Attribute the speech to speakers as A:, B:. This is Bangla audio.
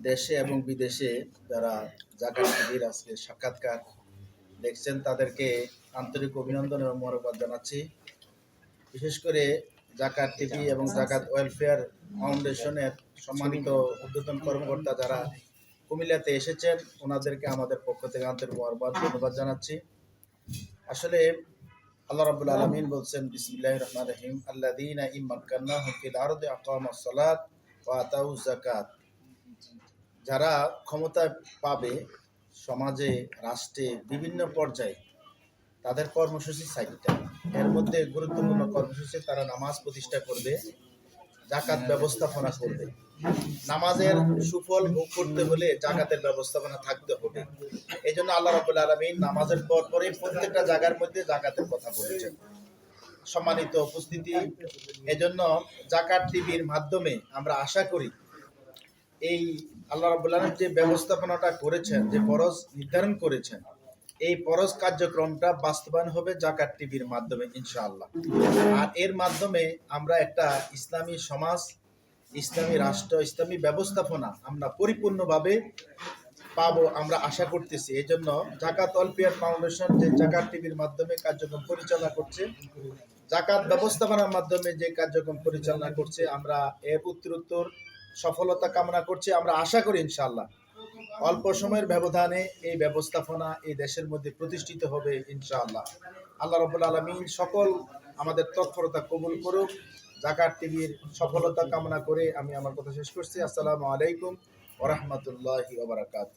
A: দেশে এবং বিদেশে যারা জাকাত টিভির আজকে সাক্ষাৎকার দেখছেন তাদেরকে আন্তরিক অভিনন্দন এবং মোবারকবাদ জানাচ্ছি। বিশেষ করে জাকাত টিভি এবং জাকাত ওয়েলফেয়ার ফাউন্ডেশনের সম্মানিত ঊর্ধ্বতন কর্মকর্তা যারা কুমিল্লাতে এসেছেন ওনাদেরকে আমাদের পক্ষ থেকে আন্তরিক মোবারকবাদ ধন্যবাদ জানাচ্ছি। আসলে আল্লাহ রাব্বুল আলামিন বলছেন বিসমিল্লাহির রহমানির রহিম আল্লাযীনা ইম্মাক্কান্নাহুম ফিল আরদি আকামাস সালাত ওয়া আতাউজ যাকাত। যারা ক্ষমতা পাবে সমাজে, রাষ্ট্রে বিভিন্ন পর্যায়ে তাদের কর্মসূচি সাইটটা, এর মধ্যে গুরুত্বপূর্ণ কর্মসূচি তারা নামাজ প্রতিষ্ঠা করবে, জাকাত ব্যবস্থাপনা করবে। নামাজের সুফল ভোগ করতে হলে জাকাতের ব্যবস্থাপনা থাকতে হবে। এই জন্য আল্লাহ রাব্বুল আলামিন নামাজের পরে প্রত্যেকটা জায়গার মধ্যে জাকাতের কথা বলেছেন। সম্মানিত উপস্থিতি, এজন্য জাকাত টিভির মাধ্যমে আমরা আশা করি এই আল্লাহ রাব্বুল আলামিন যে ব্যবস্থাপনাটা করেছেন, যে ফরজ নির্ধারণ করেছেন, এই ফরজ কার্যক্রমটা বাস্তবায়ন হবে জাকাত টিভির মাধ্যমে ইনশাআল্লাহ। আর এর মাধ্যমে আমরা একটা ইসলামী সমাজ, ইসলামী রাষ্ট্র, ইসলামী ব্যবস্থাপনা আমরা পরিপূর্ণভাবে পাবো আমরা আশা করতেছি। এই জন্য জাকাত ওয়েলফেয়ার ফাউন্ডেশন যে জাকাত টিভির মাধ্যমে কার্যক্রম পরিচালনা করছে, জাকাত ব্যবস্থাপনার মাধ্যমে যে কার্যক্রম পরিচালনা করছে, আমরা এর উত্তরোত্তর সফলতা কামনা করছি। আমরা আশা করি ইনশাআল্লাহ অল্প সময়ের ব্যবধানে এই ব্যবস্থাপনা এই দেশের মধ্যে প্রতিষ্ঠিত হবে ইনশাআল্লাহ। আল্লাহ রাব্বুল আলামিন সকল আমাদের তৎপরতা কবুল করুক। জাকাত টিভির সফলতা কামনা করে আমি আমার কথা শেষ করছি। আসসালামু আলাইকুম ওয়া রাহমাতুল্লাহি ওয়া বারাকাতুহু।